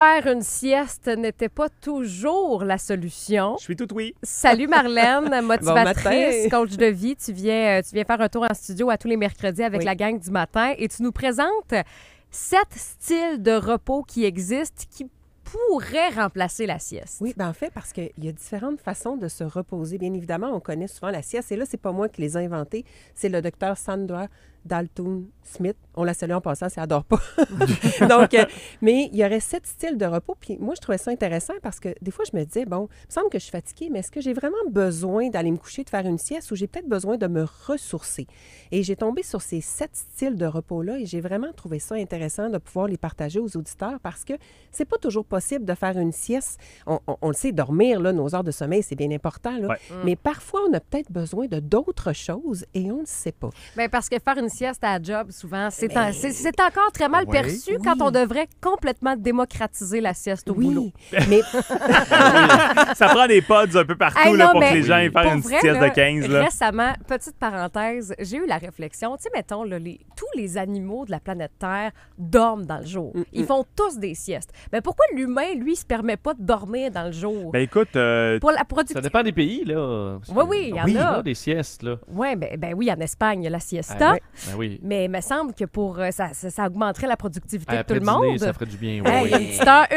Faire une sieste n'était pas toujours la solution. Je suis tout oui. Salut Marlène, Bon motivatrice, matin. coach de vie. Tu viens faire un tour en studio à tous les mercredis avec Oui. la gang du matin et tu nous présentes 7 styles de repos qui existent qui pourraient remplacer la sieste. Oui, en fait, parce qu'il y a différentes façons de se reposer. Bien évidemment, on connaît souvent la sieste. Et là, c'est pas moi qui les ai inventées. C'est le docteur Sandra Dalton Smith. On la salue en passant, si elle adore pas. Donc, mais il y aurait 7 styles de repos. Puis moi, je trouvais ça intéressant parce que des fois, je me disais, bon, il me semble que je suis fatiguée, mais est-ce que j'ai vraiment besoin d'aller me coucher, de faire une sieste ou j'ai peut-être besoin de me ressourcer? Et j'ai tombé sur ces 7 styles de repos-là et j'ai vraiment trouvé ça intéressant de pouvoir les partager aux auditeurs parce que c'est pas toujours possible de faire une sieste. On le sait, dormir, là, nos heures de sommeil, c'est bien important, là. Ouais. Mais parfois, on a peut-être besoin de d'autres choses et on ne sait pas. Bien, parce que faire une sieste à la job, souvent, c'est encore très mal perçu quand on devrait complètement démocratiser la sieste au boulot. Oui, mais Ça prend des pods un peu partout Hey, là, non, pour mais que les gens aient faire pour une vrai, sieste là, de 15. Là. Récemment, petite parenthèse, j'ai eu la réflexion, tu sais, mettons, là, tous les animaux de la planète Terre dorment dans le jour. Ils font tous des siestes. Mais pourquoi l'humain, lui, se permet pas de dormir dans le jour? Ben écoute, Pour la Ça productivité. dépend des pays, là. Oui, oui, il y en a. des siestes, là. Oui, ben oui, en Espagne, il y a la siesta. oui. Ben oui. Mais il me semble que pour ça augmenterait la productivité de tout Après le dîner, monde. ça ferait du bien. Hey, Oui, une petite heure,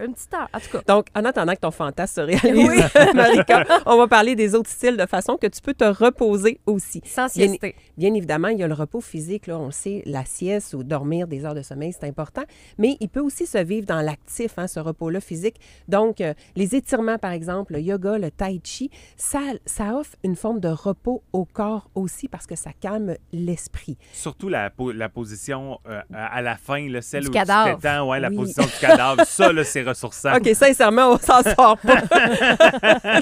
une petite heure. En tout cas. donc, en attendant que ton fantasme se réalise, Marika, on va parler des autres styles de façon que tu peux te reposer aussi. Sans Bien- siester. Bien évidemment, il y a le repos physique, là, on le sait, la sieste ou dormir des heures de sommeil, c'est important, mais il peut aussi se vivre dans l'actif, hein, ce repos-là physique. Donc, les étirements, par exemple, le yoga, le tai chi, ça offre une forme de repos au corps aussi parce que ça calme l'esprit. surtout la position à la fin, là, celle Du où cadavre. tu t'étends, ouais, la Oui. position du cadavre. Ça, là, c'est ressourçant. OK, sincèrement, on s'en sort pas.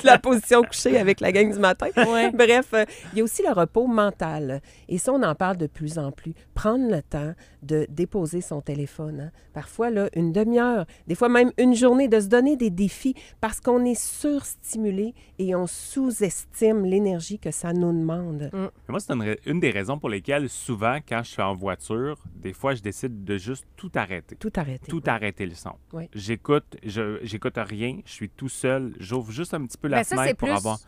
La position couchée avec la gang du matin. Ouais. Bref, il y a aussi le repos mental. Et ça, on en parle de plus en plus. Prendre le temps de déposer son téléphone. Hein. Parfois, là, une demi-heure, des fois même une journée, de se donner des défis parce qu'on est surstimulé et on sous-estime l'énergie que ça nous demande. Moi, c'est une des raisons pour lesquelles, souvent, quand je suis en voiture, des fois, je décide de juste tout arrêter. Tout arrêter. Tout arrêter le son. Oui. J'écoute rien, je suis tout seul, j'ouvre juste un petit peu la Ben, ça, c'est fenêtre pour plus avoir...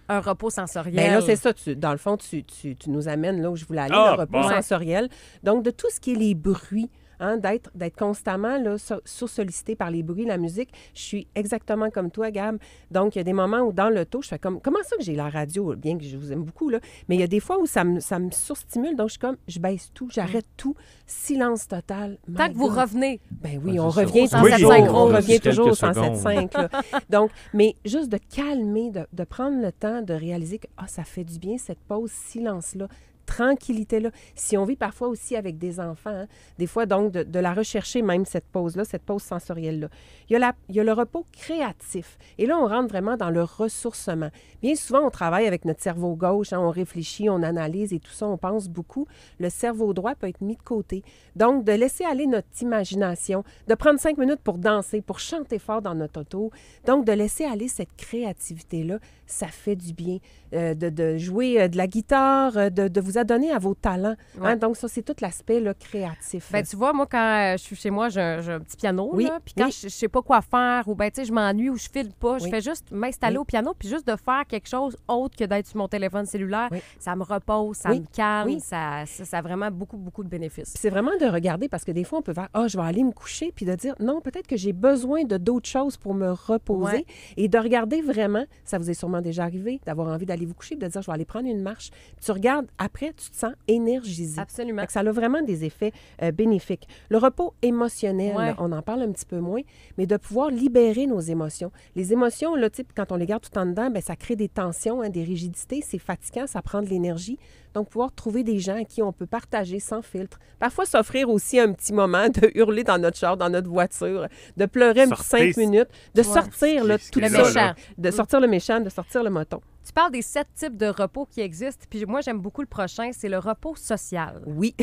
un repos sensoriel. Bien là, c'est ça. Dans le fond, tu nous amènes là où je voulais aller, Ah, le repos bon. sensoriel. Donc, de tout ce qui est les bruits, hein, d'être constamment là, sursollicité par les bruits, la musique. Je suis exactement comme toi, Gab. Donc, il y a des moments où dans l'auto, je fais comme, comment ça que j'ai la radio, bien que je vous aime beaucoup, là, mais il y a des fois où ça me surstimule, donc je suis comme, je baisse tout, j'arrête tout, silence total. Tant My que vous God. revenez. Ben oui, Ouais, on c'est ça. revient Au 107.5, toujours, on on revient revient quelques toujours au secondes. 107.5. là. Donc, mais juste de calmer, de prendre le temps de réaliser que ça fait du bien, cette pause, silence-là, tranquillité-là. Si on vit parfois aussi avec des enfants, hein, des fois, donc, de la rechercher même, cette pause-là, cette pause sensorielle-là. Il y a le repos créatif. Et là, on rentre vraiment dans le ressourcement. Bien souvent, on travaille avec notre cerveau gauche, hein, on réfléchit, on analyse et tout ça, on pense beaucoup. Le cerveau droit peut être mis de côté. Donc, de laisser aller notre imagination, de prendre 5 minutes pour danser, pour chanter fort dans notre auto. Donc, de laisser aller cette créativité-là, ça fait du bien. De jouer de la guitare, de vous adonner à vos talents. Hein. Ouais. Donc, ça, c'est tout l'aspect là, créatif. Ben, tu vois, moi, quand je suis chez moi, j'ai un petit piano, Oui, là, puis quand oui. je sais pas quoi faire ou ben, tu sais, je m'ennuie ou je file pas, je Oui. fais juste m'installer Oui. au piano puis juste de faire quelque chose autre que d'être sur mon téléphone cellulaire. Oui. Ça me repose, ça Oui. me calme, Oui. ça a vraiment beaucoup, beaucoup de bénéfices. Puis c'est vraiment de regarder, parce que des fois, on peut faire « Ah, je vais aller me coucher », puis de dire « Non, peut-être que j'ai besoin de d'autres choses pour me reposer. Ouais. Et de regarder vraiment, ça vous est sûrement déjà arrivé, d'avoir envie d'aller vous coucher, puis de dire « Je vais aller prendre une marche ». Puis tu regardes, après, tu te sens énergisé. Absolument. Fait que ça a vraiment des effets bénéfiques. Le repos émotionnel, Ouais. là, on en parle un petit peu moins, mais de pouvoir libérer nos émotions. Les émotions, là, tu sais, quand on les garde tout en dedans, bien, ça crée des tensions, hein, des rigidités, c'est fatigant, ça prend de l'énergie. Donc, pouvoir trouver des gens à qui on peut partager sans filtre. Parfois, s'offrir aussi un petit moment de hurler dans notre char, dans notre voiture, de pleurer un petit Sortez. 5 minutes, de Ouais. sortir là, Ce tout qui est Le là, ça, méchant. de sortir le méchant, de sortir le moton. Tu parles des 7 types de repos qui existent, puis moi, j'aime beaucoup le prochain, c'est le repos social. Oui.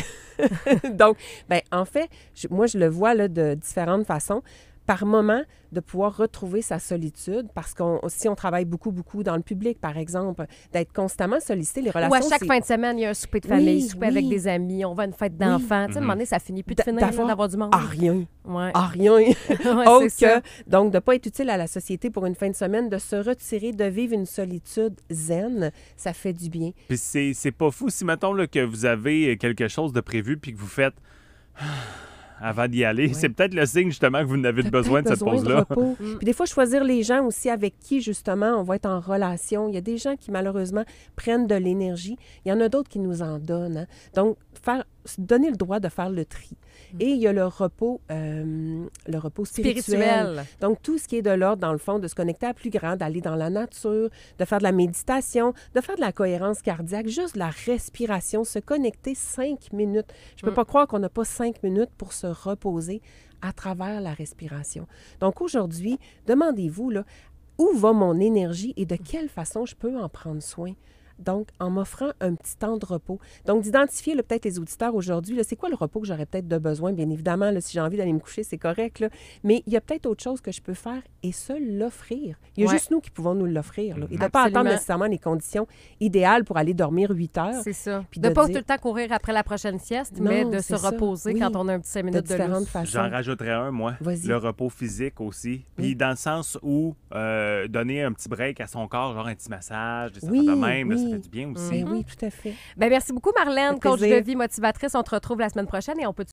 Donc, ben, en fait, moi, je le vois là, de différentes façons. par moment, de pouvoir retrouver sa solitude, parce que si on travaille beaucoup, beaucoup dans le public, par exemple, d'être constamment sollicité, les relations... Ou à chaque fin de semaine, il y a un souper de famille, Oui, souper oui. avec des amis, on va à une fête d'enfants. Tu sais, à un moment donné, ça finit plus de finir là, d'avoir du monde. rien. Ouais. Rien. Ouais, Autre c'est ça. que, donc, de ne pas être utile à la société pour une fin de semaine, de se retirer, de vivre une solitude zen, ça fait du bien. Puis c'est pas fou si, mettons, là, que vous avez quelque chose de prévu puis que vous faites avant d'y aller. Ouais. C'est peut-être le signe, justement, que vous n'avez T'as besoin de peut-être cette besoin de pause-là. repos. Puis des fois, choisir les gens aussi avec qui, justement, on va être en relation. Il y a des gens qui, malheureusement, prennent de l'énergie. Il y en a d'autres qui nous en donnent. Hein. Donc, se donner le droit de faire le tri. Et il y a le repos spirituel. Donc, tout ce qui est de l'ordre, dans le fond, de se connecter à plus grand, d'aller dans la nature, de faire de la méditation, de faire de la cohérence cardiaque, juste de la respiration, se connecter 5 minutes. Je ne peux pas croire qu'on n'a pas 5 minutes pour se reposer à travers la respiration. Donc, aujourd'hui, demandez-vous, là, où va mon énergie et de quelle façon je peux en prendre soin? Donc, en m'offrant un petit temps de repos. Donc, d'identifier là, peut-être les auditeurs aujourd'hui, là, c'est quoi le repos que j'aurais peut-être de besoin? Bien évidemment, là, si j'ai envie d'aller me coucher, c'est correct, là, mais il y a peut-être autre chose que je peux faire et se l'offrir. Il y a Ouais. juste nous qui pouvons nous l'offrir. Là, et de ne pas Absolument. attendre nécessairement les conditions idéales pour aller dormir 8 heures. C'est ça. Puis De de ne pas dire- tout le temps courir après la prochaine sieste, Non, mais de c'est se ça. reposer Oui. quand on a un petit 5 De minutes de différentes lousse. façons. J'en rajouterais un, moi. Vas-y. Le repos physique aussi. Puis dans le sens où donner un petit break à son corps, genre un petit massage, des Oui, affaires de même, là, ça oui. fait du bien aussi. Ben oui, tout à fait. Ben, merci beaucoup, Marlène, Ça fait coach de plaisir. vie motivatrice. On te retrouve la semaine prochaine et on peut